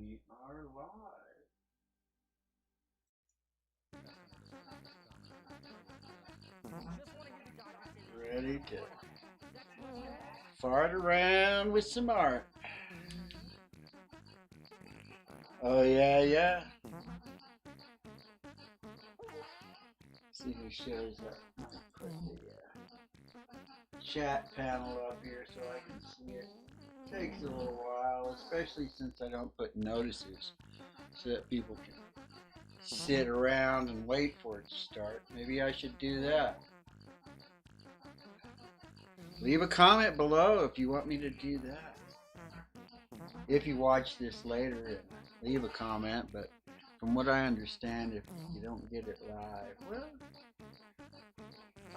We are live. Ready to fart around with some art. Oh, yeah, yeah. See who shows up. I'll put the chat panel up here so I can see it. Takes a little while, especially since I don't put notices so that people can sit around and wait for it to start. Maybe I should do that. Leave a comment below if you want me to do that. If you watch this later, leave a comment, but from what I understand, if you don't get it live, well,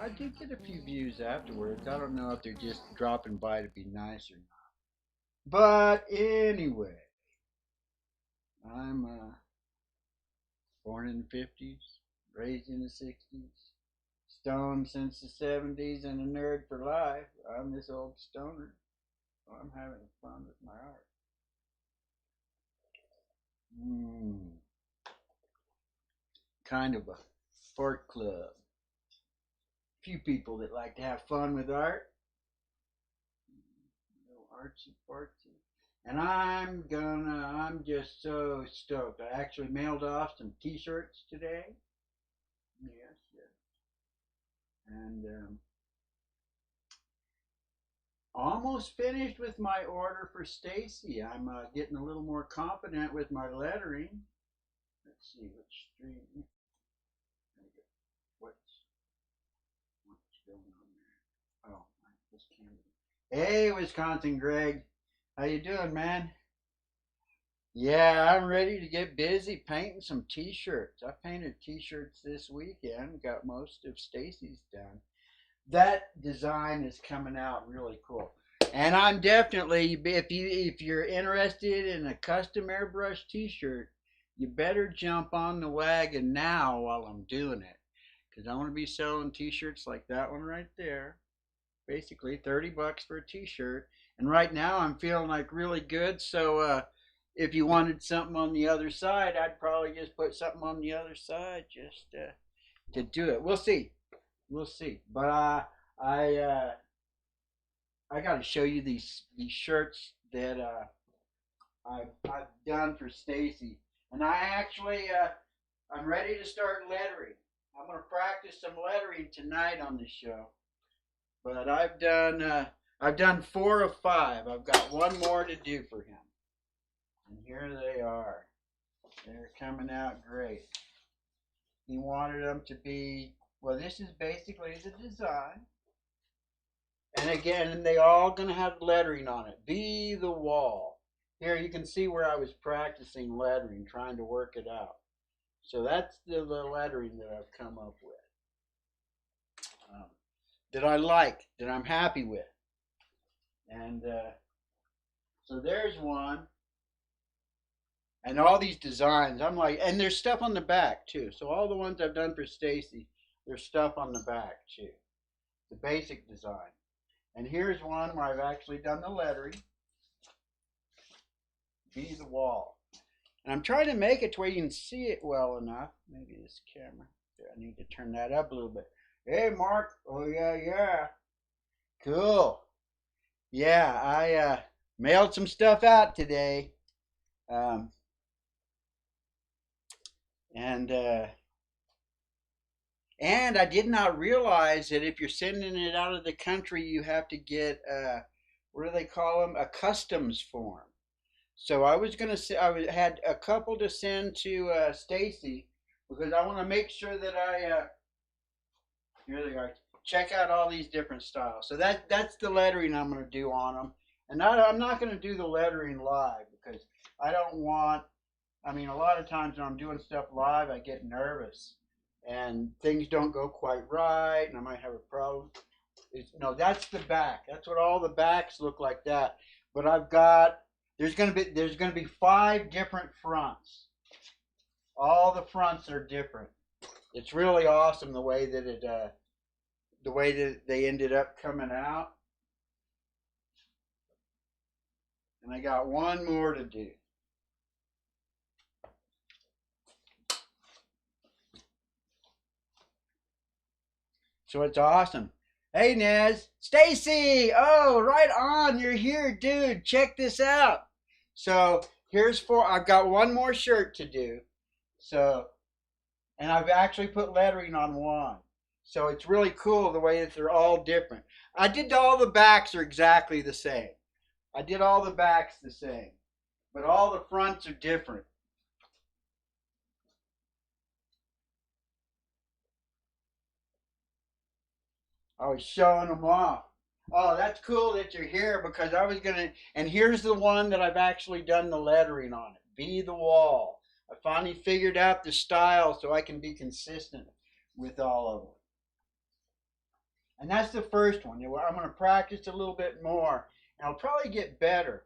I do get a few views afterwards. I don't know if they're just dropping by to be nice or not. But anyway, I'm born in the 50s, raised in the 60s, stoned since the 70s, and a nerd for life. I'm this old stoner. So I'm having fun with my art. Kind of a fart club. Few people that like to have fun with art. Artsy fartsy. And I'm just so stoked. I actually mailed off some T-shirts today. Yes, yes. And almost finished with my order for Stacy. I'm getting a little more confident with my lettering. Let's see which stream. What's going on there? Oh, this camera. Hey, Wisconsin Greg. How you doing, man? Yeah, I'm ready to get busy painting some T-shirts. I painted T-shirts this weekend. Got most of Stacy's done. That design is coming out really cool. And I'm definitely, if you're interested in a custom airbrush T-shirt, you better jump on the wagon now while I'm doing it, because I want to be selling T-shirts like that one right there. Basically, 30 bucks for a T-shirt. And right now, I'm feeling like really good. So if you wanted something on the other side, I'd probably just put something on the other side just to do it. We'll see. We'll see. But I got to show you these shirts that I've done for Stacy, and I actually I'm ready to start lettering. I'm gonna practice some lettering tonight on the show. But I've done 4 of 5. I've got one more to do for him, and here they are. They're coming out great. He wanted them to be, well, this is basically the design. And again, they all gonna have lettering on it. Be the wall. Here you can see where I was practicing lettering, trying to work it out. So that's the lettering that I've come up with. That I like, that I'm happy with. And so there's one. And all these designs, I'm like, and there's stuff on the back too. So all the ones I've done for Stacy, there's stuff on the back too. The basic design. And here's one where I've actually done the lettering. Be the wall. And I'm trying to make it to where you can see it well enough. Maybe this camera. I need to turn that up a little bit. Hey, Mark. Oh, yeah, yeah. Cool. Yeah, I mailed some stuff out today. And I did not realize that if you're sending it out of the country, you have to get what do they call them? A customs form. So I was gonna say had a couple to send to Stacy because I want to make sure that I here they are. Check out all these different styles. So that's the lettering I'm gonna do on them, and I'm not gonna do the lettering live because I don't want. I mean, a lot of times when I'm doing stuff live, I get nervous and things don't go quite right, and I might have a problem. No, that's the back. That's what all the backs look like that. But I've got there's gonna be 5 different fronts. All the fronts are different. It's really awesome the way that they ended up coming out. And I got one more to do. So it's awesome. Hey, Nez. Stacy! Oh, right on. You're here, dude. Check this out. So I've got one more shirt to do. So, and I've actually put lettering on one. So it's really cool the way that they're all different. I did all the backs are exactly the same. I did all the backs the same, but all the fronts are different. I was showing them off. Oh, that's cool that you're here because I was gonna. And here's the one that I've actually done the lettering on it. Be the wall. I finally figured out the style so I can be consistent with all of them. And that's the first one. I'm going to practice a little bit more, and I'll probably get better.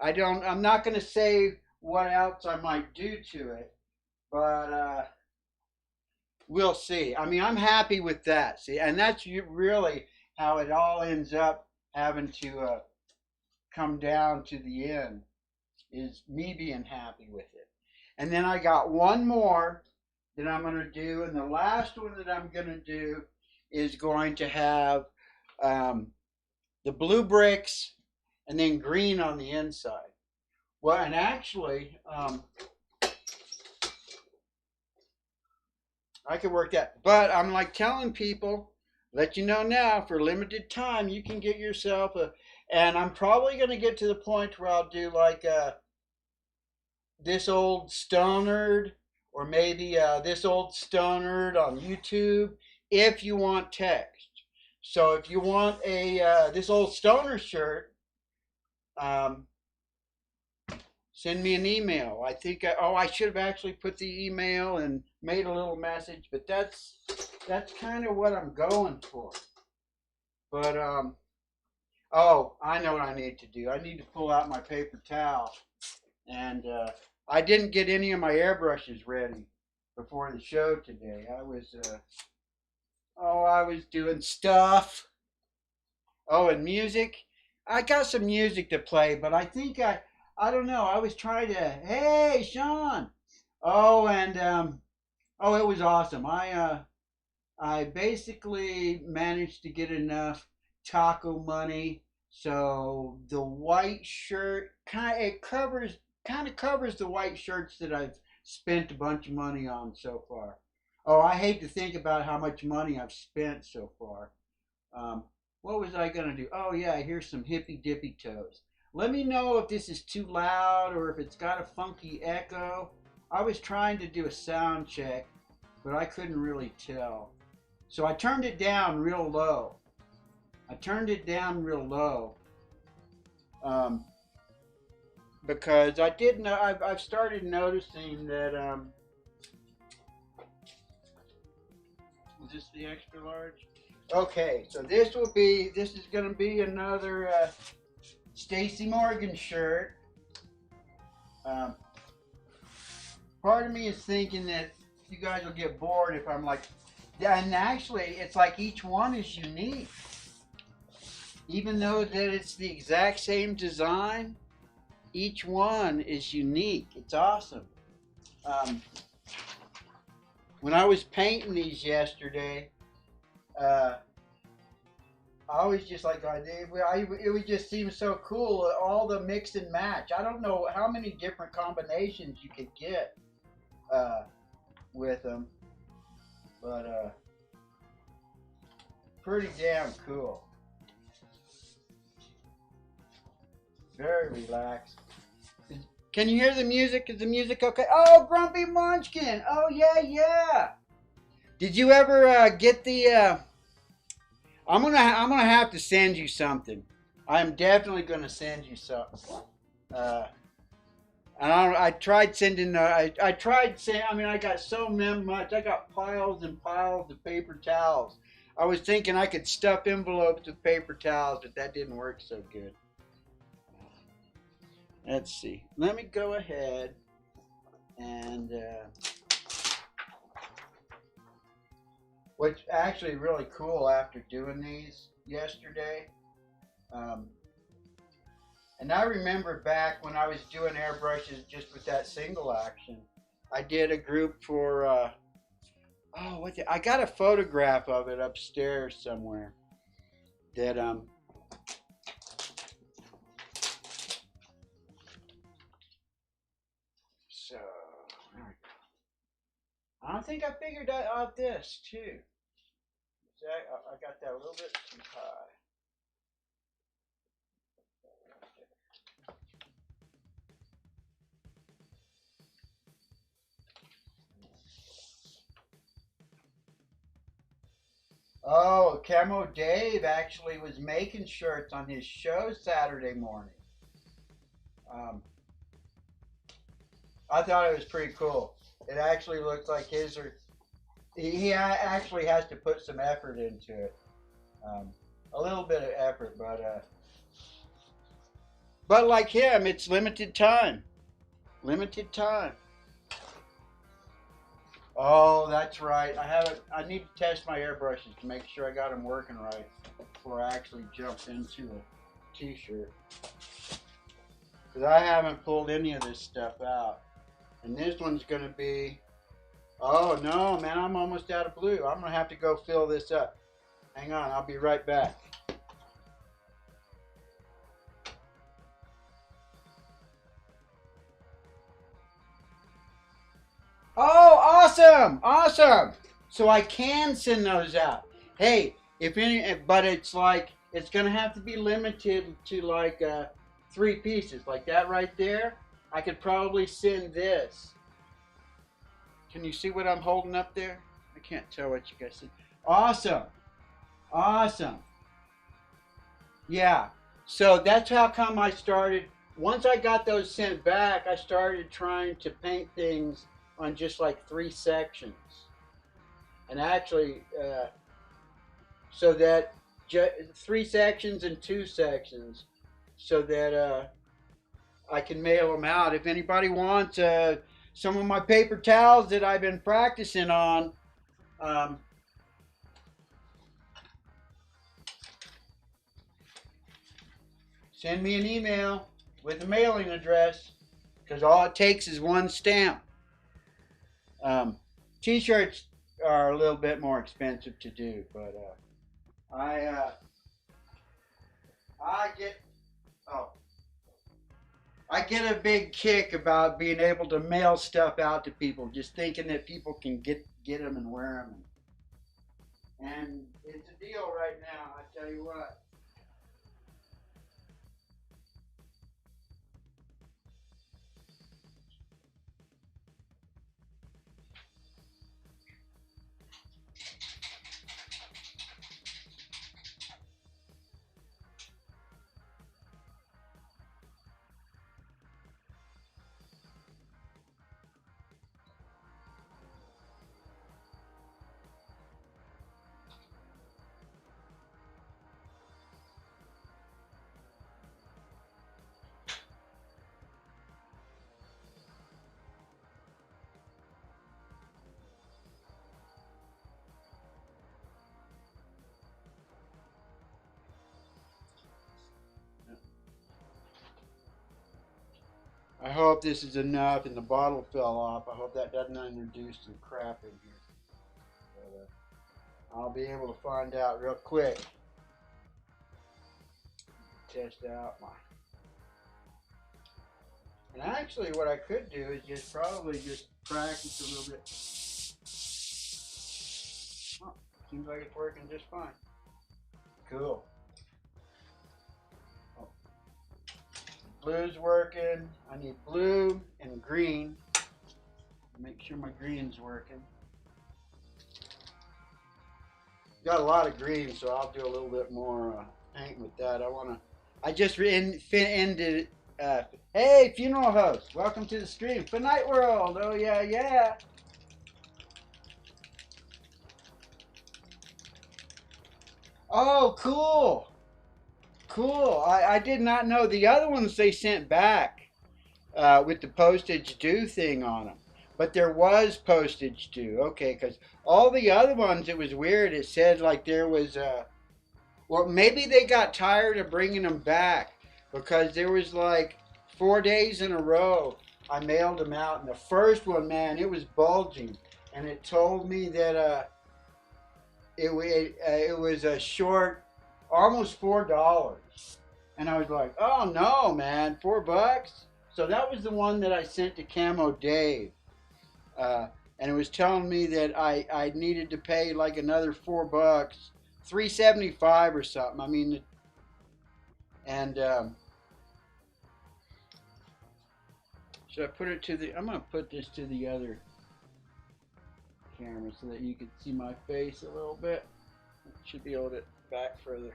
I'm not going to say what else I might do to it, but we'll see. I mean, I'm happy with that. See, and that's really how it all ends up having to come down to the end is me being happy with it. And then I got one more that I'm going to do, and the last one that I'm going to do is going to have the blue bricks and then green on the inside. Well, and actually, I could work that. But I'm like telling people, let you know now, for limited time, you can get yourself and I'm probably going to get to the point where I'll do like this old Stonerd, or maybe this old Stonerd on YouTube, if you want text. So if you want a this old Stoner shirt, send me an email. I think I should have actually put the email and made a little message, but that's kind of what I'm going for. But oh, I know what I need to do. I need to pull out my paper towel, and I didn't get any of my airbrushes ready before the show today. I was doing stuff. Oh, and music. I got some music to play, but I think I don't know. I was trying to. Hey, Sean. Oh, and oh, it was awesome. I basically managed to get enough taco money, so the white shirt kind of covers the white shirts that I've spent a bunch of money on so far. Oh, I hate to think about how much money I've spent so far. What was I gonna do? Oh yeah, here's some hippy dippy toes. Let me know if this is too loud or if it's got a funky echo. I was trying to do a sound check, but I couldn't really tell. So I turned it down real low. Because I did know I've started noticing that is this the extra large? Okay, so this is gonna be another Stacy Morgan shirt. Um, Part of me is thinking that you guys will get bored if I'm like, and actually it's like each one is unique. Even though that it's the exact same design, each one is unique. It's awesome. When I was painting these yesterday, I was just like, it would just seem so cool, all the mix and match. I don't know how many different combinations you could get with them, but pretty damn cool. Very relaxed. Can you hear the music? Is the music okay? Oh, Grumpy Munchkin! Oh yeah. Did you ever get the? I'm gonna have to send you something. I'm definitely gonna send you something. And I tried sending. I tried saying. I mean, I got so much. I got piles and piles of paper towels. I was thinking I could stuff envelopes with paper towels, but that didn't work so good. Let's see. Let me go ahead and what's actually really cool after doing these yesterday, and I remember back when I was doing airbrushes just with that single action, I did a group for Oh, I got a photograph of it upstairs somewhere. That So there we go. I don't think I figured out this too. I got that a little bit too high. Oh, Camo Dave actually was making shirts on his show Saturday morning. Um, I thought it was pretty cool. It actually looks like his are. He actually has to put some effort into it. Um, a little bit of effort, but like him, it's limited time. Limited time. Oh, that's right. I need to test my airbrushes to make sure I got them working right before I actually jump into a T-shirt. Because I haven't pulled any of this stuff out. And this one's going to be. Oh no, man! I'm almost out of blue. I'm gonna have to go fill this up. Hang on, I'll be right back. Oh, awesome! Awesome! So I can send those out. Hey, if any, but it's like it's gonna have to be limited to like 3 pieces, like that right there. I could probably send this. Can you see what I'm holding up there? I can't tell what you guys see. Awesome! Awesome! Yeah. So that's how come I started. Once I got those sent back, I started trying to paint things on just like 3 sections. And actually, so that 3 sections and 2 sections, so that I can mail them out. If anybody wants some of my paper towels that I've been practicing on, um, send me an email with a mailing address, because all it takes is one stamp. Um, T-shirts are a little bit more expensive to do, but I uh, I get oh I get a big kick about being able to mail stuff out to people, just thinking that people can get them and wear them, and it's a deal right now. I tell you what. I hope this is enough, and the bottle fell off. I hope that doesn't introduce some crap in here. But, I'll be able to find out real quick. Test out my. And actually, what I could do is just probably just practice a little bit. Oh, seems like it's working just fine. Cool. Oh, blue's working. I need blue and green. Make sure my green's working. Got a lot of green, so I'll do a little bit more paint with that. I just ended. Hey, funeral host, welcome to the stream. For Night World. Oh yeah, yeah. Oh, cool. Cool. I did not know the other ones they sent back with the postage due thing on them. But there was postage due. Okay, because all the other ones, it was weird. It said like there was, well, maybe they got tired of bringing them back because there was like 4 days in a row I mailed them out. And the first one, man, it was bulging. and it told me that it was a short, almost $4, and I was like, oh no, man, $4. So that was the one that I sent to Camo Dave, uh, and it was telling me that I needed to pay like another $4, 375 or something. I mean, and should I put it to the? I'm gonna put this to the other camera so that you can see my face a little bit. Should be able to back further.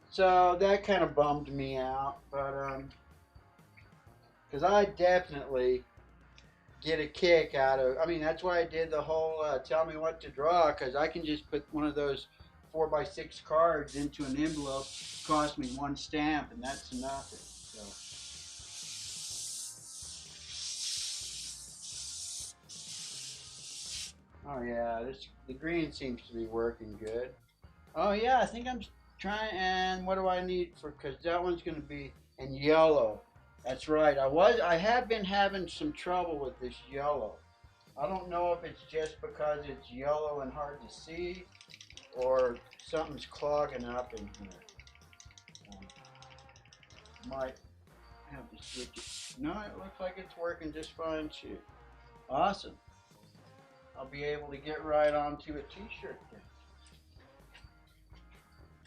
So that kind of bummed me out, but because I definitely get a kick out of. I mean, that's why I did the whole tell me what to draw, because I can just put one of those 4x6 cards into an envelope. It cost me one stamp, and that's nothing. So. Oh yeah, the green seems to be working good. Oh yeah, I think I'm trying. And what do I need for? Because that one's going to be in yellow. That's right. I have been having some trouble with this yellow. I don't know if it's just because it's yellow and hard to see, or something's clogging up in here. Might have to switch it. No, it looks like it's working just fine too. Awesome. I'll be able to get right onto a T-shirt then.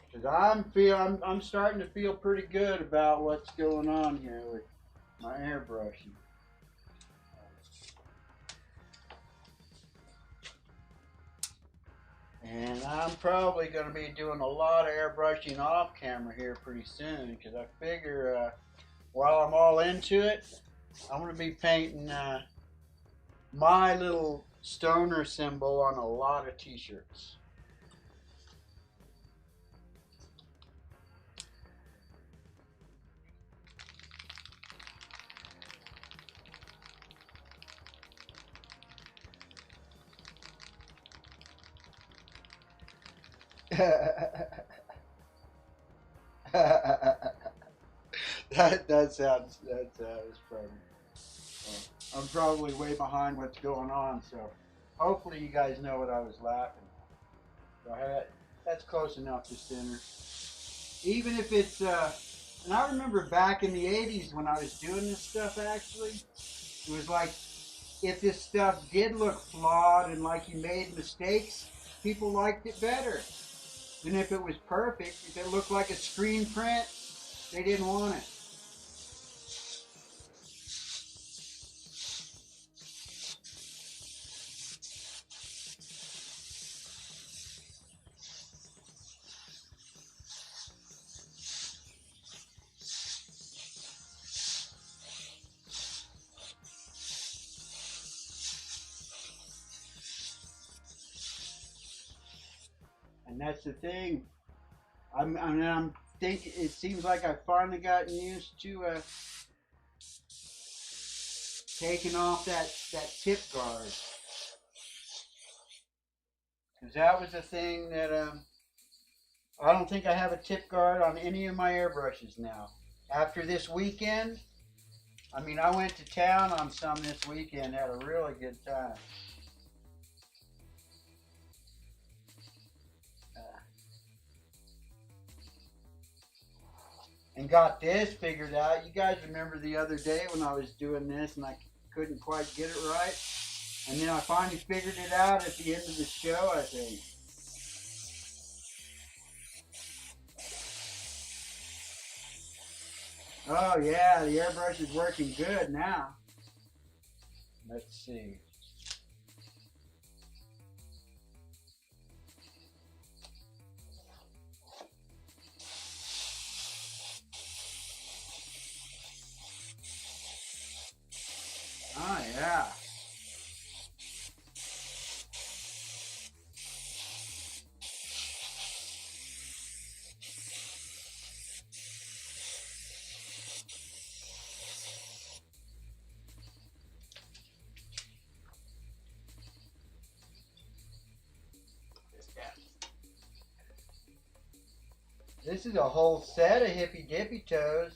Because I'm starting to feel pretty good about what's going on here with my airbrushing. And I'm probably going to be doing a lot of airbrushing off camera here pretty soon, because I figure while I'm all into it, I'm going to be painting my little stoner symbol on a lot of T-shirts. that sounds funny. I'm probably way behind what's going on, so hopefully you guys know what I was laughing at. So that's close enough to center. Even if it's, and I remember back in the 80s when I was doing this stuff, actually, it was like, if this stuff did look flawed and like you made mistakes, people liked it better than if it was perfect. If it looked like a screen print, they didn't want it. And that's the thing. I'm thinking. It seems like I've finally gotten used to taking off that tip guard, because that was the thing that I don't think I have a tip guard on any of my airbrushes now. After this weekend, I mean, I went to town on some this weekend, had a really good time. And got this figured out. You guys remember the other day when I was doing this and I couldn't quite get it right? And then I finally figured it out at the end of the show, I think. Oh yeah, the airbrush is working good now. Let's see. Oh yeah. This is a whole set of hippy dippy toes.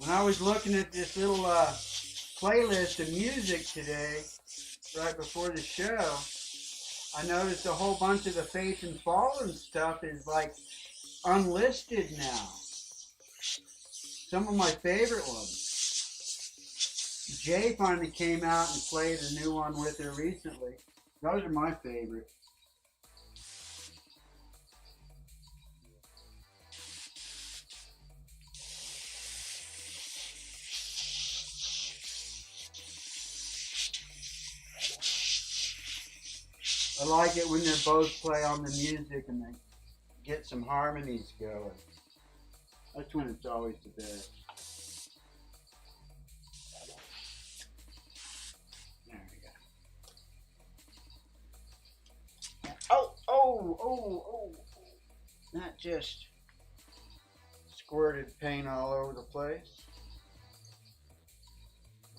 When I was looking at this little playlist of music today, right before the show, I noticed a whole bunch of the Faith and Fallen stuff is like unlisted now. Some of my favorite ones. Jay finally came out and played a new one with her recently. Those are my favorite. I like it when they both play on the music and they get some harmonies going. That's when it's always the best. There we go. Oh. That just squirted paint all over the place.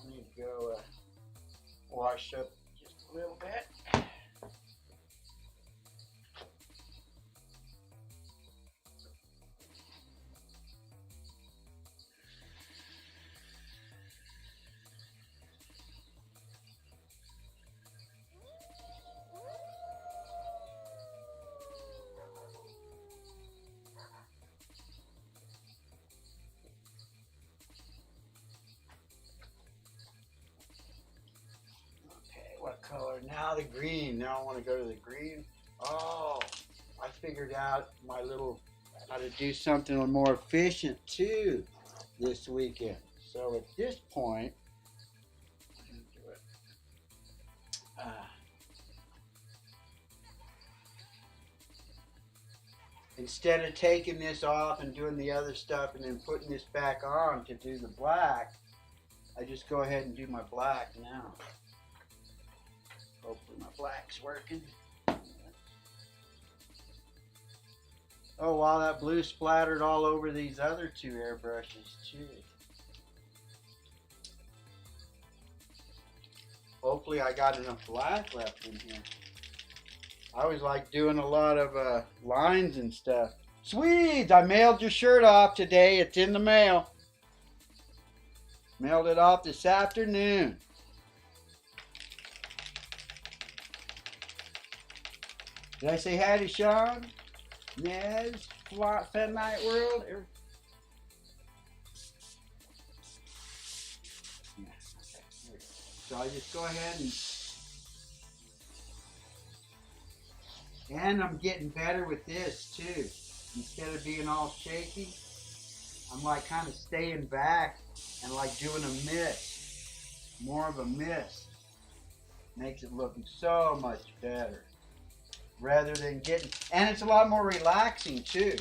I need to go wash up just a little bit. What color? Now the green. Now I want to go to the green. Oh, I figured out my little how to do something more efficient too this weekend. So at this point, instead of taking this off and doing the other stuff and then putting this back on to do the black, I just go ahead and do my black now. Hopefully my black's working. Oh wow, that blue splattered all over these other two airbrushes too. Hopefully I got enough black left in here. I always like doing a lot of lines and stuff. Swedes, I mailed your shirt off today. It's in the mail. Mailed it off this afternoon. Did I say hi to Sean? Nez, Fat Night World? Yeah, okay. So I just go ahead and I'm getting better with this too. Instead of being all shaky, I'm like kind of staying back and like doing a mist. More of a mist. Makes it look so much better. Rather than getting, and it's a lot more relaxing too.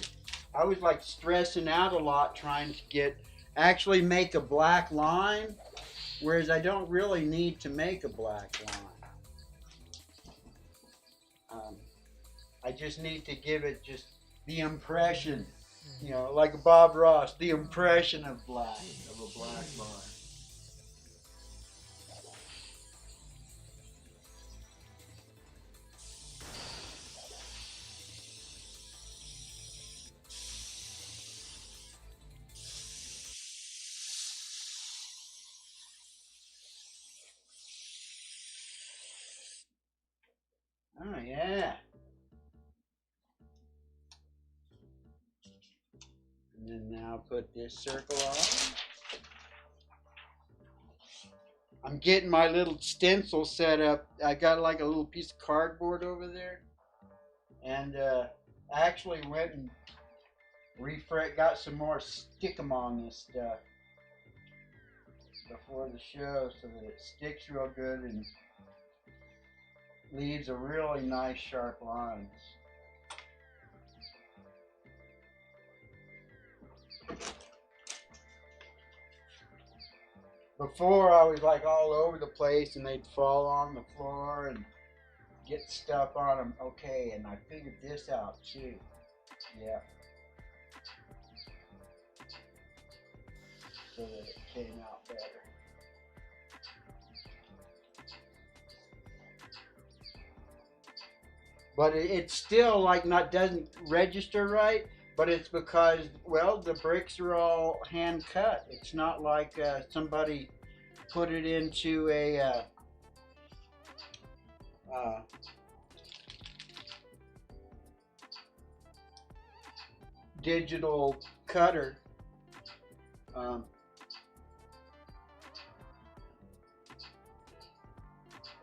I was like stressing out a lot trying to actually make a black line, whereas I don't really need to make a black line. I just need to give it just the impression, you know, like Bob Ross, the impression of black, of a black line. Oh yeah. And then now put this circle on. I'm getting my little stencil set up. I got like a little piece of cardboard over there. And I actually went and got some more stick-em on this stuff before the show so that it sticks real good and leaves a really nice sharp lines. Before I was like all over the place and they'd fall on the floor and get stuff on them. Okay, and I figured this out too. Yeah. So that it came out better. But it's still like doesn't register right. But it's because, well, the bricks are all hand cut. It's not like somebody put it into a uh, digital cutter. Um,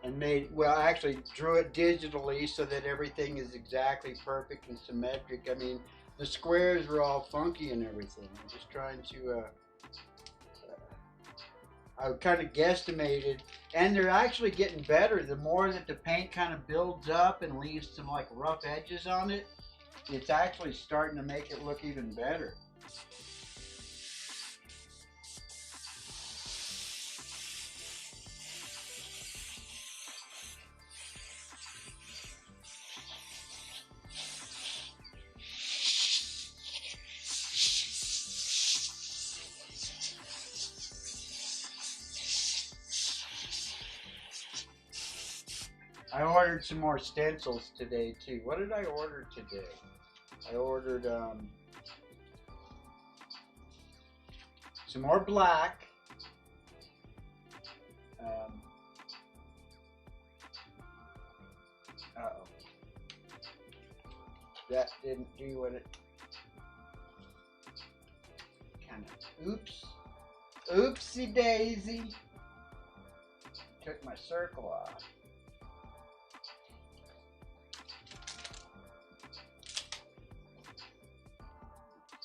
and made, well, I actually drew it digitally so that everything is exactly perfect and symmetric. I mean, the squares are all funky and everything. I'm just trying to I kind of guesstimated, and they're actually getting better. The more that the paint kind of builds up and leaves some like rough edges on it, it's actually starting to make it look even better. I ordered some more stencils today too. What did I order today? I ordered some more black. Um, uh-oh. That didn't do what it kind of, oops. Oopsie daisy. Took my circle off.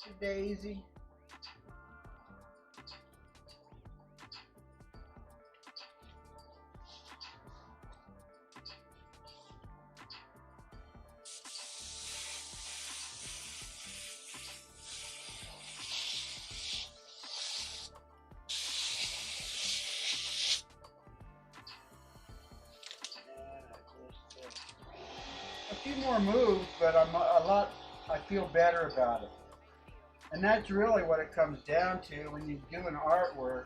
Oopsie daisy. A few more moves, but I feel better about it. And that's really what it comes down to when you do an artwork,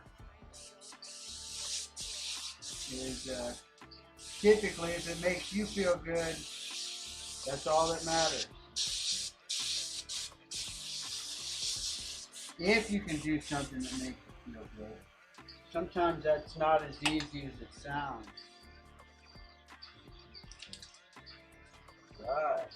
is typically if it makes you feel good, that's all that matters. If you can do something that makes you feel good. Sometimes that's not as easy as it sounds. Right.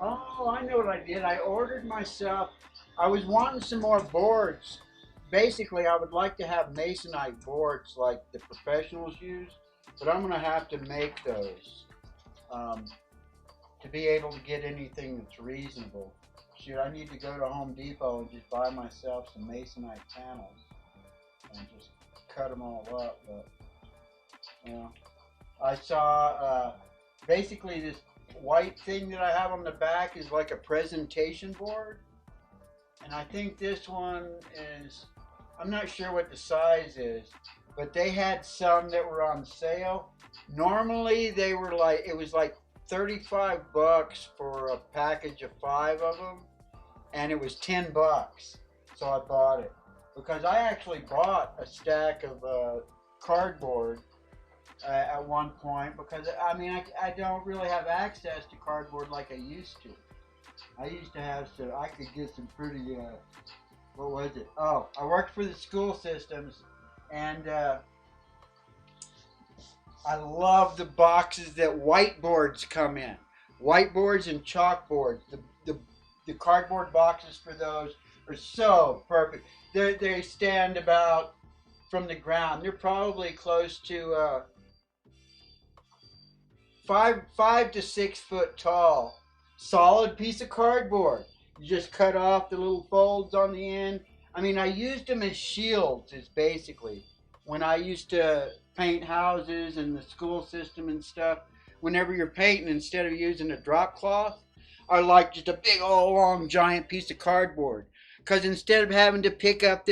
Oh, I know what I did. I ordered myself, I was wanting some more boards. Basically, I would like to have masonite boards like the professionals use, but I'm going to have to make those um, to be able to get anything that's reasonable. Shoot, I need to go to Home Depot and just buy myself some masonite panels and just cut them all up. But, you know, I saw basically this white thing that I have on the back is like a presentation board, and I think this one is, I'm not sure what the size is, but they had some that were on sale. Normally they were like, it was like 35 bucks for a package of 5 of them, and it was 10 bucks, so I bought it because I actually bought a stack of cardboard at one point, because I mean I don't really have access to cardboard like I used to. I used to have, so I could get some pretty what was it? Oh, I worked for the school systems, and I love the boxes that whiteboards come in. Whiteboards and chalkboards. The cardboard boxes for those are so perfect. They stand about from the ground. They're probably close to 5 to 6 foot tall, solid piece of cardboard. You just cut off the little folds on the end. I mean, I used them as shields, is basically when I used to paint houses and the school system and stuff. Whenever you're painting, instead of using a drop cloth, I like just a big old long giant piece of cardboard, because instead of having to pick up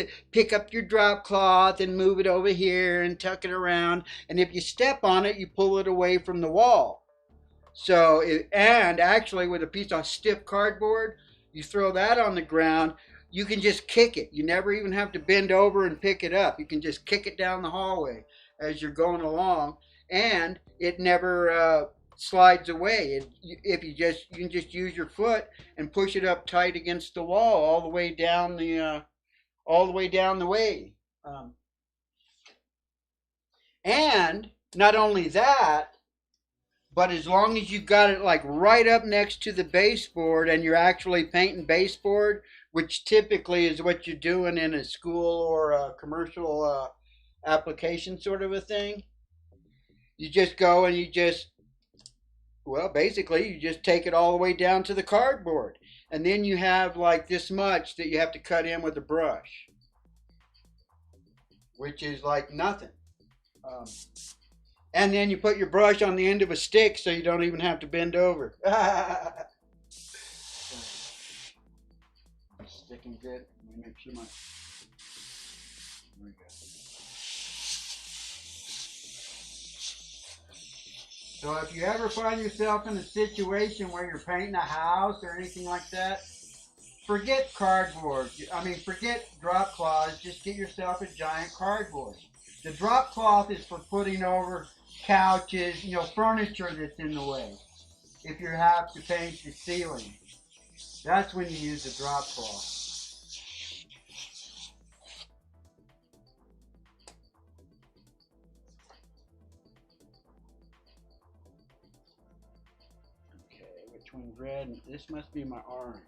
your drop cloth and move it over here and tuck it around, and if you step on it, you pull it away from the wall. So, and actually, with a piece of stiff cardboard, you throw that on the ground, you can just kick it. You never even have to bend over and pick it up. You can just kick it down the hallway as you're going along, and it never slides away. If you can just use your foot and push it up tight against the wall all the way down the way. And not only that, but as long as you got it like right up next to the baseboard and you're actually painting baseboard, which typically is what you're doing in a school or a commercial application sort of a thing, you just go and basically you just take it all the way down to the cardboard. And then you have like this much that you have to cut in with a brush, which is like nothing. And then you put your brush on the end of a stick so you don't even have to bend over. Sticking good. Let me make sure my. There we go. So if you ever find yourself in a situation where you're painting a house or anything like that, forget cardboard. Forget drop cloths. Just get yourself a giant cardboard. The drop cloth is for putting over couches, furniture that's in the way. If you have to paint the ceiling, that's when you use the drop cloth. Okay, between red and this must be my orange.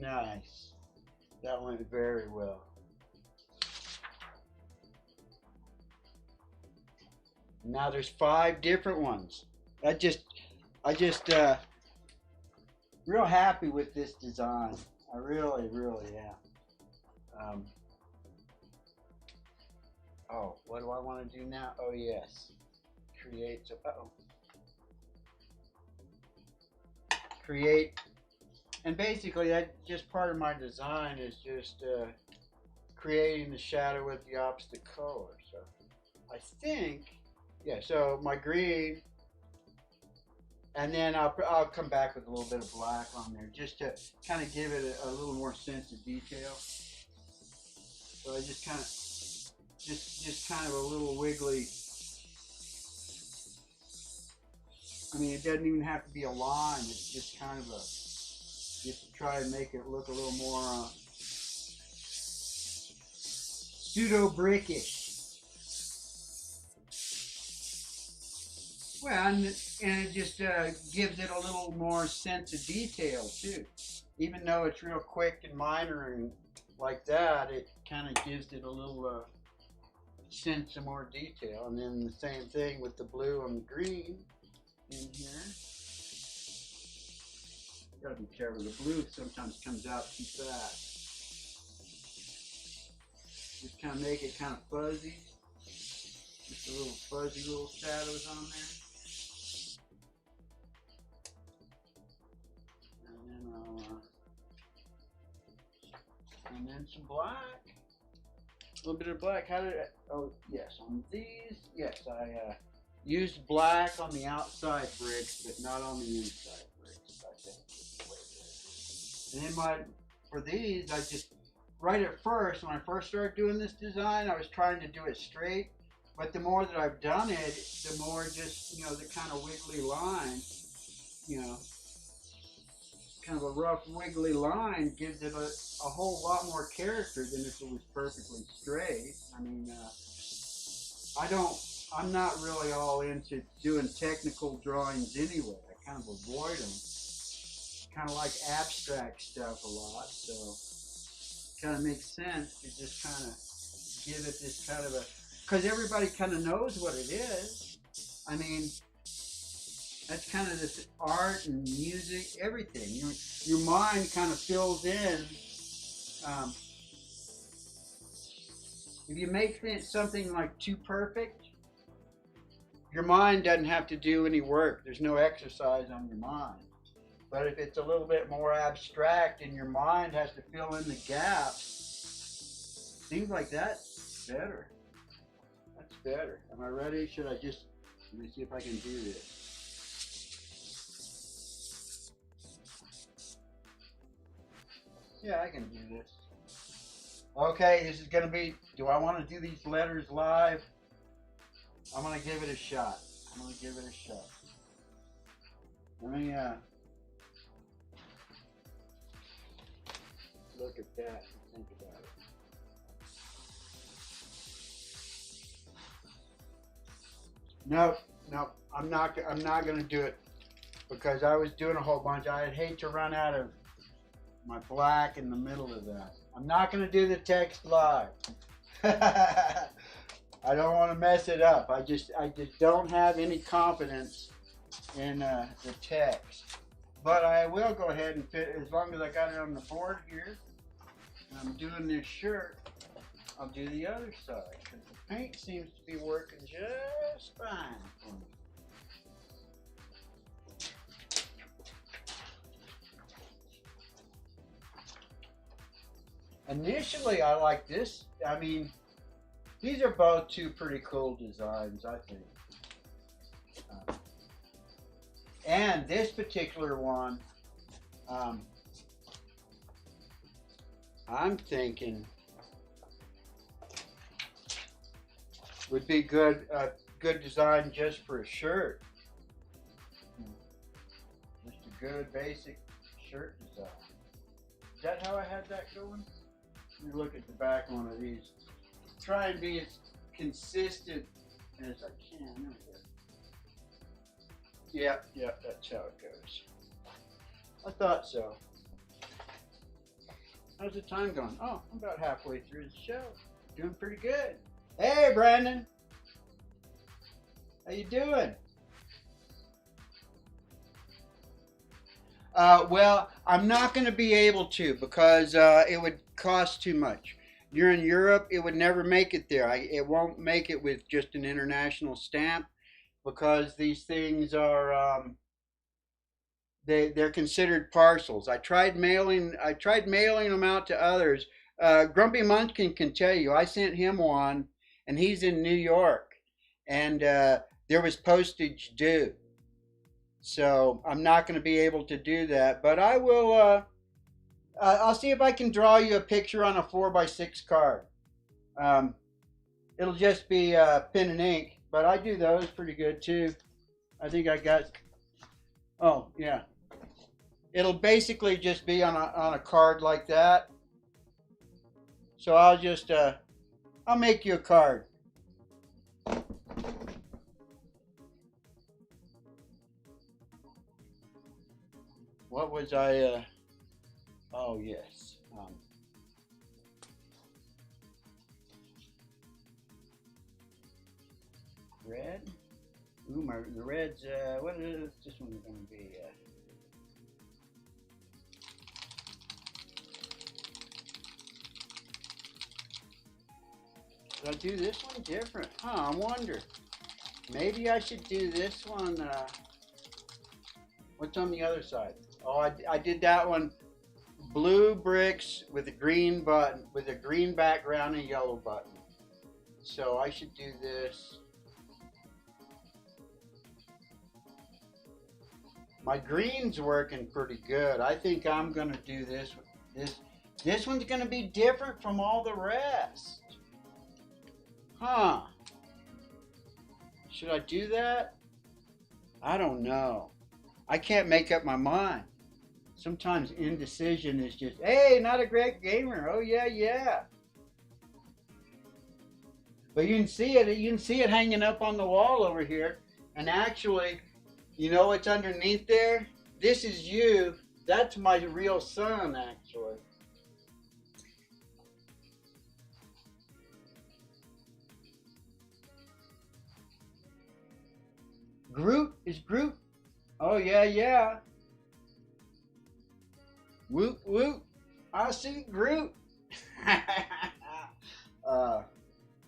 Nice. That went very well. Now there's 5 different ones. I just real happy with this design. I really, really am. Oh, what do I want to do now? Oh yes, create. Create. And basically, that just part of my design is just creating the shadow with the opposite color. So I think, yeah. So my green, and then I'll come back with a little bit of black on there just to kind of give it a little more sense of detail. So I just kind of a little wiggly. It doesn't even have to be a line. It's just kind of just to try and make it look a little more pseudo-brickish. Well, and it just gives it a little more sense of detail too. Even though it's real quick and minor and like that, it kind of gives it a little sense of more detail. And then the same thing with the blue and the green in here. Gotta be careful. The blue sometimes comes out too fast. Just kind of make it kind of fuzzy. Just a little fuzzy little shadows on there. And then some black. A little bit of black. How did I? Oh yes, on these. Yes, I used black on the outside bricks, but not on the inside bricks. I think. And then for these, I just, right at first, when I first started doing this design, I was trying to do it straight. But the more that I've done it, the more just, the kind of wiggly line, kind of a rough wiggly line gives it a whole lot more character than if it was perfectly straight. I'm not really all into doing technical drawings anyway. I kind of avoid them. Kind of like abstract stuff a lot, so it kind of makes sense to just kind of give it this kind of a, because everybody kind of knows what it is. I mean, that's kind of this art and music, everything. Your mind kind of fills in. If you make something like too perfect, your mind doesn't have to do any work. There's no exercise on your mind. But if it's a little bit more abstract and your mind has to fill in the gaps, things like that, better. That's better. Am I ready? Should I just, let me see if I can do this. Yeah, I can do this. Okay, this is going to be, do I want to do these letters live? I'm going to give it a shot. Let me look at that and think about it. No, I'm not going to do it because I was doing a whole bunch. I'd hate to run out of my black in the middle of that. I'm not going to do the text live. I don't want to mess it up. I just don't have any confidence in the text. But I will go ahead and fit, as long as I got it on the board here, and I'm doing this shirt, I'll do the other side, because the paint seems to be working just fine for me. Initially, I like this. I mean, these are both two pretty cool designs, I think. And this particular one, I'm thinking would be good design just for a shirt. Just a good basic shirt design. Is that how I had that going? Let me look at the back one of these. Try and be as consistent as I can. Yeah, that's how it goes. I thought so. How's the time going? Oh, I'm about halfway through the show. Doing pretty good. Hey, Brandon. How you doing? Well, I'm not going to be able to because it would cost too much. You're in Europe, it would never make it there. It won't make it with just an international stamp because these things are they're considered parcels. I tried mailing them out to others. Grumpy Munchkin can tell you. I sent him one, and he's in New York, and there was postage due. So I'm not going to be able to do that, but I will. I'll see if I can draw you a picture on a 4x6 card. It'll just be pen and ink, but I do those pretty good too. I think I got. Oh yeah. It'll basically just be on a card like that. So I'll just I'll make you a card. What was I? Oh yes. Red. Ooh, the red's. What is this one going to be? Should I do this one different? Huh, I wonder. Maybe I should do this one. What's on the other side? Oh, I did that one. Blue bricks with a green button, with a green background and yellow button. So I should do this. My green's working pretty good. I think I'm gonna do this. This one's gonna be different from all the rest. Huh. Should I do that? I don't know. I can't make up my mind. Sometimes indecision is just, hey, not a great gamer. Oh yeah. But you can see it hanging up on the wall over here. And actually, you know what's underneath there? This is you. That's my real son, actually. Groot is Groot. Oh yeah, yeah. Woot woot. I see Groot. uh,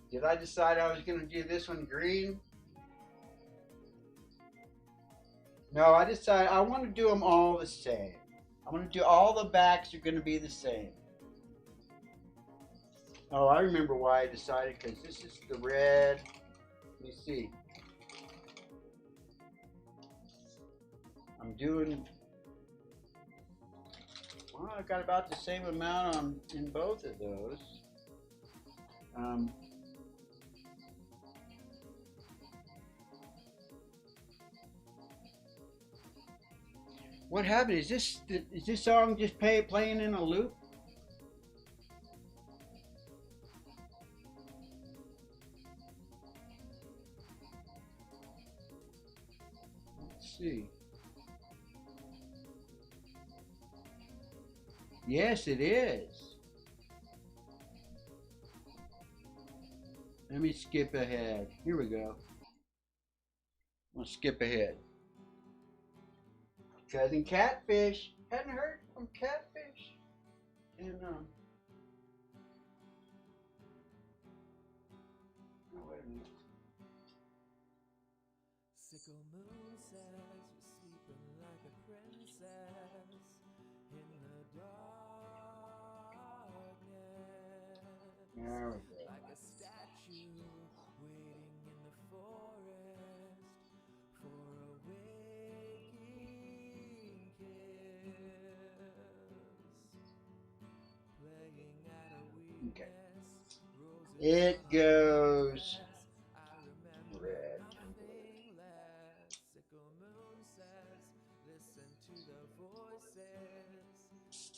did I decide I was going to do this one green? No, I decided I want to do them all the same. I want to do all the backs are going to be the same. Oh, I remember why I decided, because this is the red. Let me see. I'm doing, well, I got about the same amount on in both of those. Um, what happened? Is this song just playing in a loop? Let's see. Yes, it is. Let me skip ahead. Here we go. I'm gonna skip ahead. Cousin Catfish. Hadn't heard from Catfish. And oh, wait a minute. Sickle moon says you're sleeping like a princess in the darkness. There we go. Like a statue waiting in the forest for a waking kiss. Playing at a Okay. weakness, roses It on goes I remember red. nothing less. Sickle moon says, listen to the voices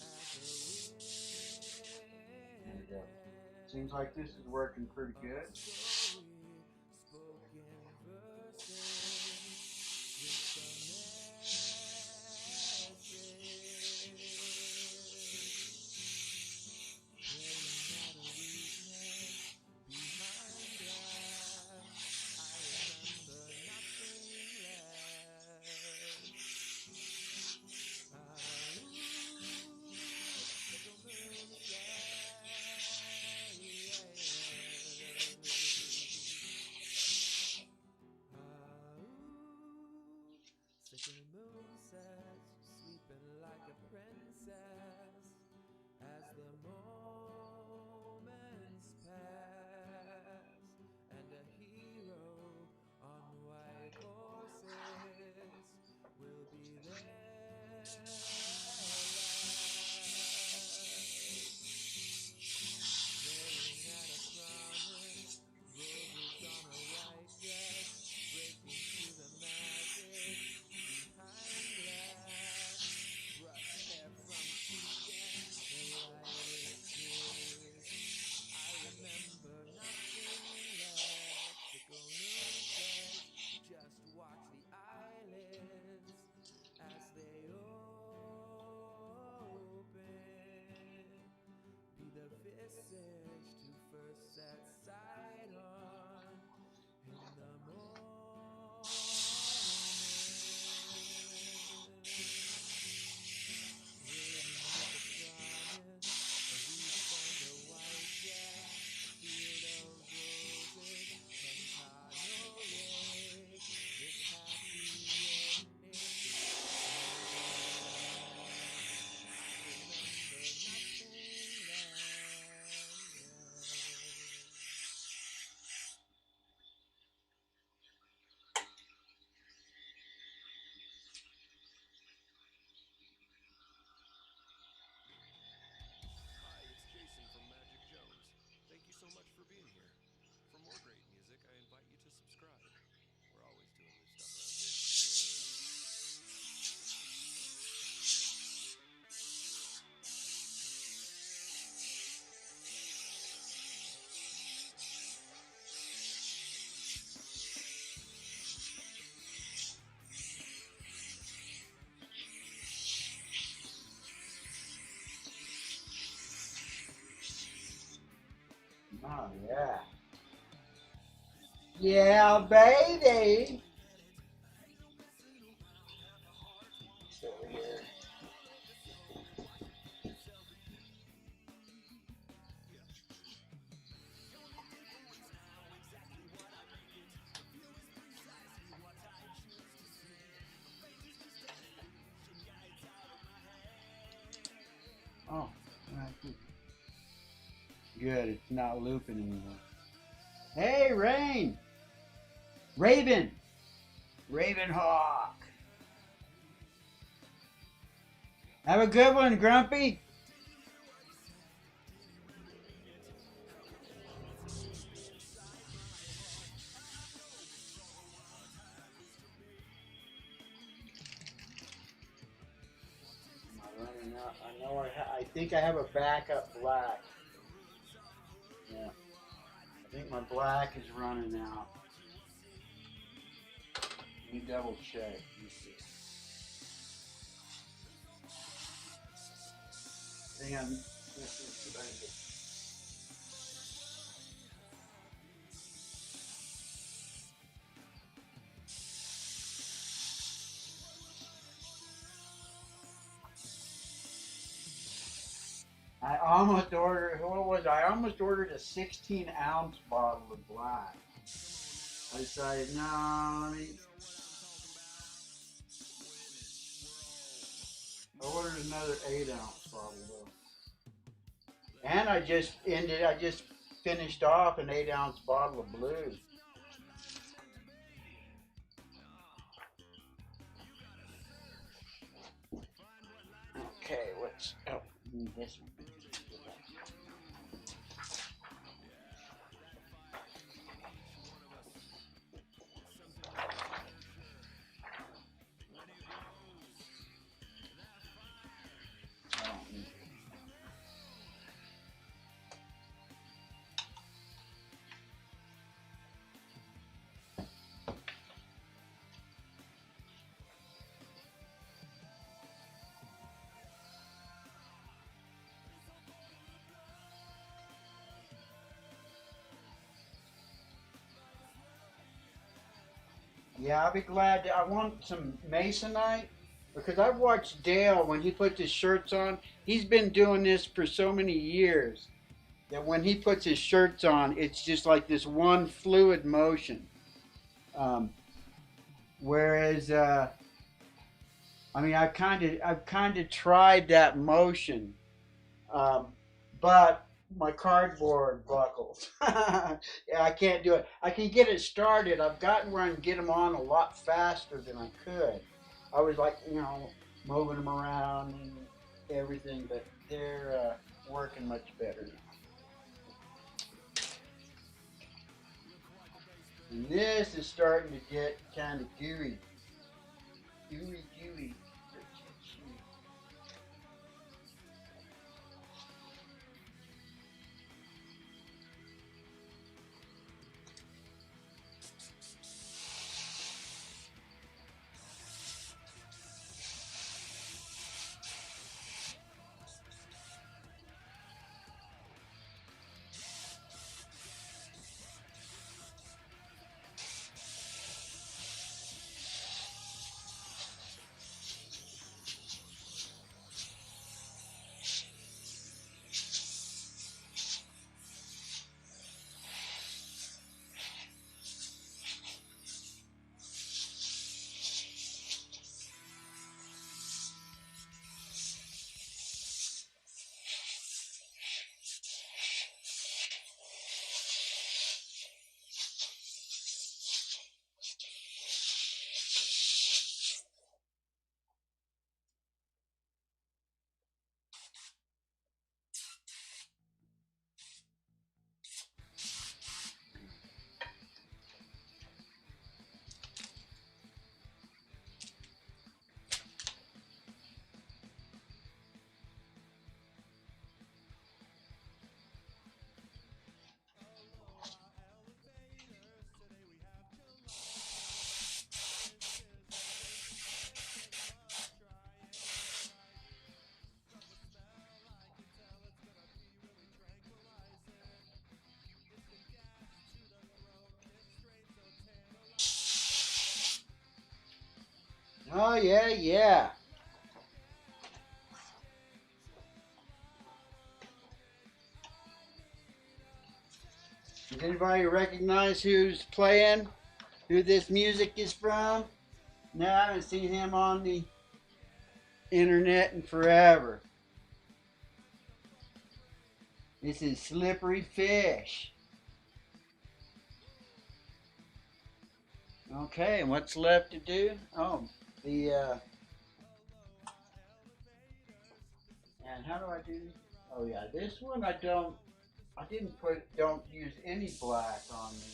as the There we wind go. Seems like this is working pretty a good. story spoken verses with the message. Playing at a weakness behind glass. I remember nothing less. Sickle moon Sickle moon says you're sleeping like a princess as the moments pass, and a hero on white horses will be there playing at a promise, roses on a white dress, breaking through the magic behind glass, brushed hair from cheek and the lightest kiss. I remember nothing less. Sickle moon says, just watch the eyelids as they open. Be the visage to first set sight on in the moment. Waiting with the promise, a wreath and a white dress, a field of roses, Montano lake, this happy ending. Remember nothing Hi, it's Jason from Magic Jones. Thank you so much for being here. For more great music, I invite you to subscribe. We're always doing new stuff around here. Oh yeah. Yeah, baby. Oh, good. It's not looping anymore. Hey, Rain! Raven! Raven Hawk! Have a good one, Grumpy! Am I running out? I know I think I have a backup black. Yeah. I think my black is running out. Let me double check. Let me see. Hang on. This is the blanket. I almost ordered, what was I? I almost ordered a 16-ounce bottle of black. I decided, no, let me. I ordered another 8-ounce bottle though. And I just finished off an 8-ounce bottle of blue. Okay, this one. Yeah, I'll be glad. I want some masonite because I've watched Dale when he puts his shirts on. He's been doing this for so many years that when he puts his shirts on, it's just like this one fluid motion. Um, whereas, I mean, I've kind of tried that motion, um, but my cardboard buckles. Yeah, I can't do it. I can get it started. I've gotten where I can get them on a lot faster than I could. I was like, moving them around and everything, but they're working much better now. And this is starting to get kind of gooey. Gooey. Oh yeah. Does anybody recognize who's playing? Who this music is from? No, I haven't seen him on the internet in forever. This is slippery fish. Okay, and what's left to do? Oh, the and how do I do? Oh yeah, this one I don't. I don't use any black on the.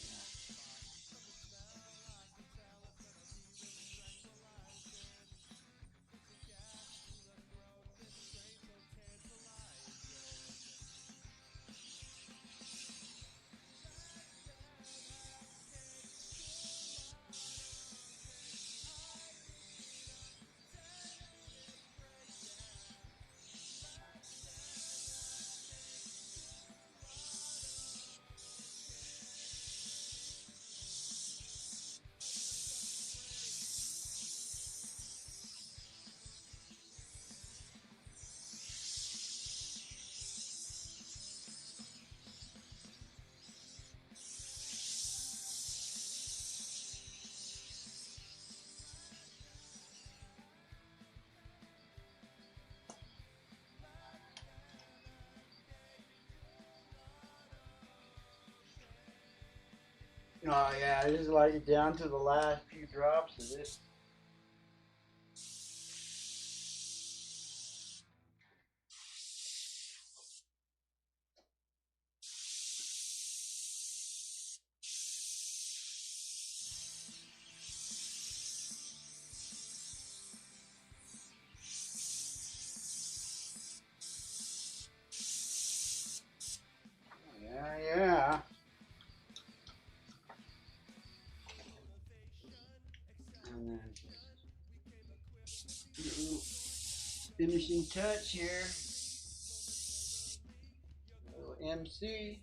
Oh yeah, this is like down to the last few drops of this. Yeah, yeah. And then finishing touch here. A little MC.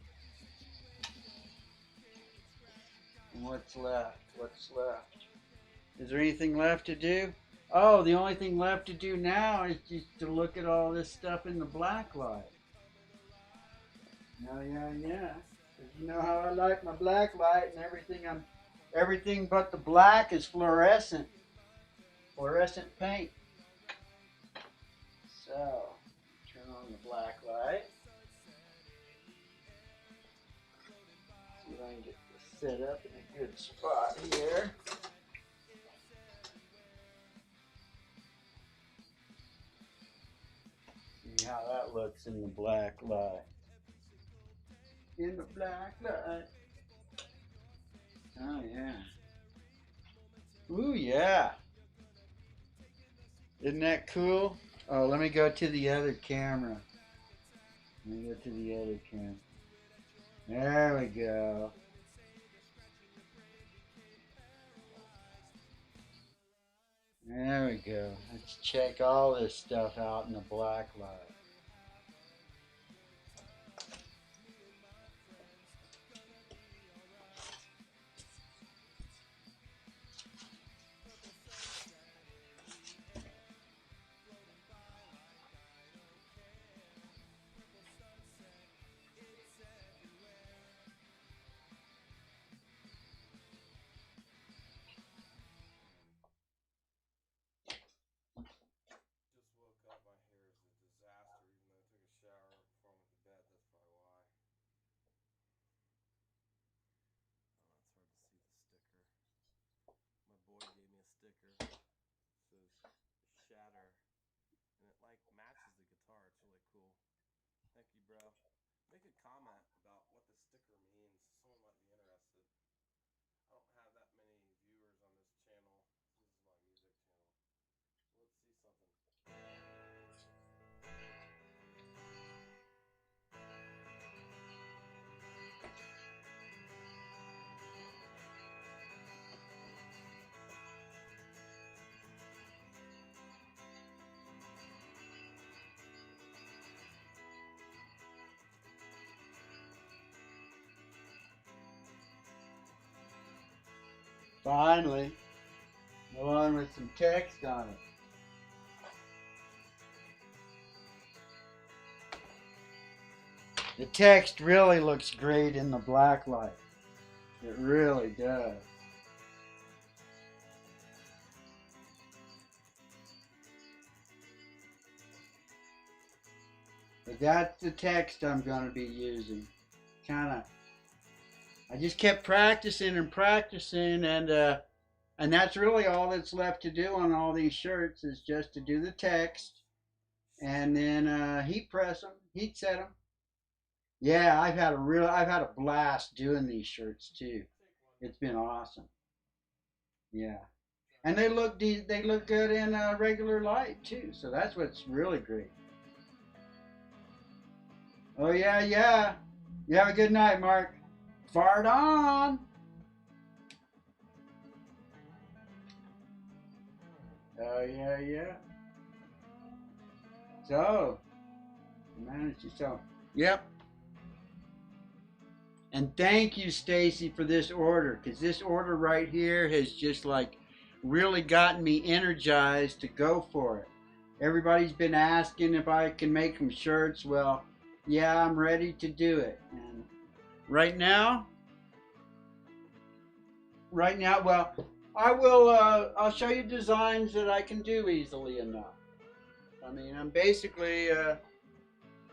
And what's left? What's left? Is there anything left to do? Oh, the only thing left to do now is just to look at all this stuff in the black light. Yeah, yeah, yeah. 'Cause you know how I like my black light and everything. Everything but the black is fluorescent. Fluorescent paint. So, turn on the black light. See if I can get this set up in a good spot here. See how that looks in the black light. In the black light. Oh yeah. Ooh yeah. Isn't that cool? Oh, let me go to the other camera. Let me go to the other camera. There we go. There we go. Let's check all this stuff out in the black light. Just woke up. My hair is a disaster, even though I took a shower before I went to bed. That's probably why. Oh, it's hard to see the sticker. My boy gave me a sticker. It says Shatter. And it like matches the guitar. It's really cool. Thank you, bro. Make a comment about what the sticker means. Someone might be interested. I don't have that many viewers on this channel. This is my music channel. So let's see something. Finally, along with some text on it. The text really looks great in the black light. It really does. But that's the text I'm going to be using. I just kept practicing and practicing, and that's really all that's left to do on all these shirts is just to do the text and then heat press them, heat set them. Yeah, I've had a blast doing these shirts too. It's been awesome. Yeah, and they look good in regular light too. So that's what's really great. Oh yeah, yeah. You have a good night, Mark. Fart on. Oh yeah, yeah. So manage yourself. Yep. And thank you, Stacy, for this order, because this order right here has just like really gotten me energized to go for it. Everybody's been asking if I can make them shirts. Well, yeah, I'm ready to do it. And right now, well, I will. I'll show you designs that I can do easily enough. I mean, I'm basically.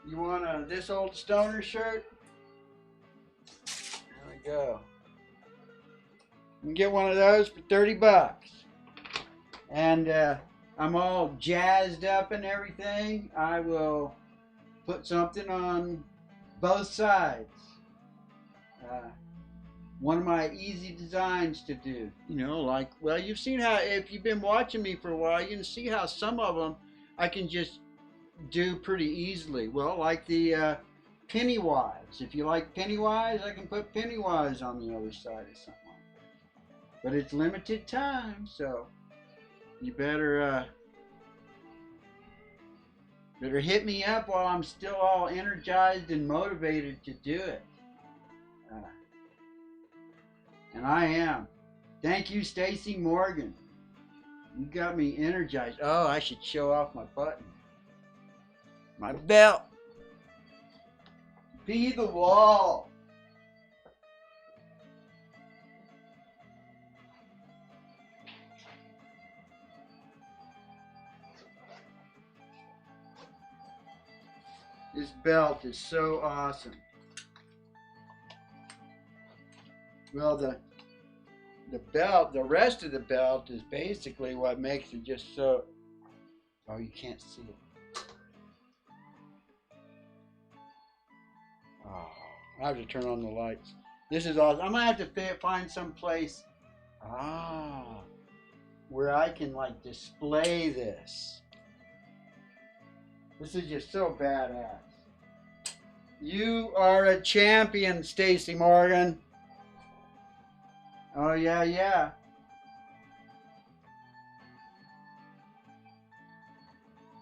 You want this old stoner shirt? There we go. You can get one of those for 30 bucks. And I'm all jazzed up and everything. I will put something on both sides. Uh, One of my easy designs to do. You know, like, well, you've seen how, if you've been watching me for a while, you can see how some of them I can just do pretty easily. Well, like the Pennywise. If you like Pennywise, I can put Pennywise on the other side or something. But it's limited time, so you better hit me up while I'm still all energized and motivated to do it. Uh, and I am. Thank you, Stacy Morgan. You got me energized. Oh, I should show off my button. My belt. Be the wall. This belt is so awesome. Well, the rest of the belt is basically what makes it just so. Oh, you can't see it. Oh, I have to turn on the lights. This is awesome. I'm gonna have to find some place. Ah, where I can like display this. This is just so badass. You are a champion, Stacy Morgan. Oh yeah, yeah.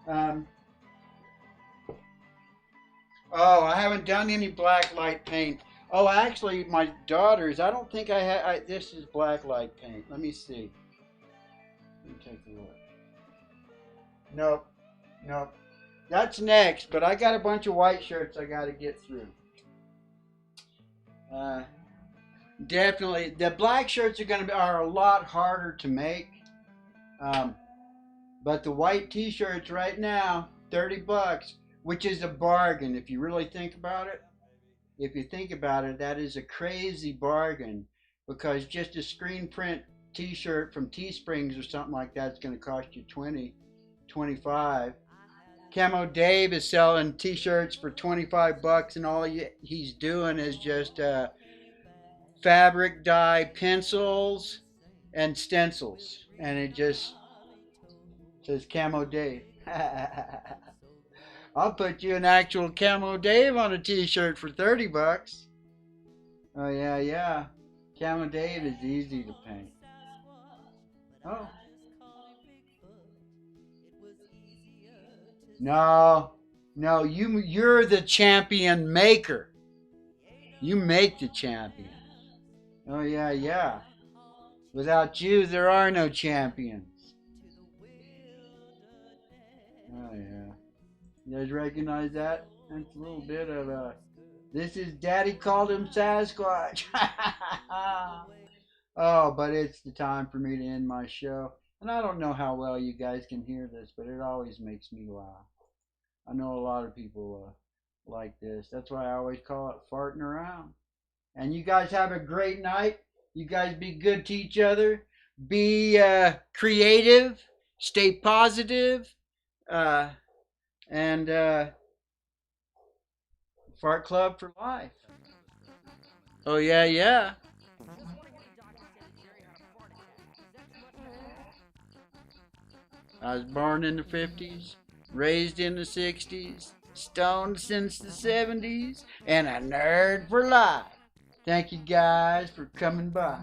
Um, oh, I haven't done any black light paint. Oh, actually, my daughters. I don't think I had. This is black light paint. Let me see. Let me take a look. Nope, nope. That's next, but I got a bunch of white shirts I got to get through. Uh, Definitely, the black shirts are a lot harder to make. Um, but the white T-shirts right now, 30 bucks, which is a bargain if you really think about it. If you think about it, that is a crazy bargain because just a screen print T-shirt from Teesprings or something like that is going to cost you 20, 25. Camo Dave is selling T-shirts for 25 bucks, and all he's doing is just fabric dye pencils and stencils, and it just says Camo Dave. I'll put you an actual Camo Dave on a T-shirt for 30 bucks. Oh yeah, yeah. Camo Dave is easy to paint. Oh. No, no, you're the champion maker. You make the champion. Oh yeah, yeah. Without you, there are no champions. Oh yeah. You guys recognize that? That's a little bit of a. This is Daddy called him Sasquatch. Oh, but it's the time for me to end my show. And I don't know how well you guys can hear this, but it always makes me laugh. I know a lot of people like this. That's why I always call it farting around. And you guys have a great night. You guys be good to each other. Be creative. Stay positive. Uh, and Fart Club for life. Oh, yeah, yeah. I was born in the 50s, raised in the 60s, stoned since the 70s, and a nerd for life. Thank you guys for coming by.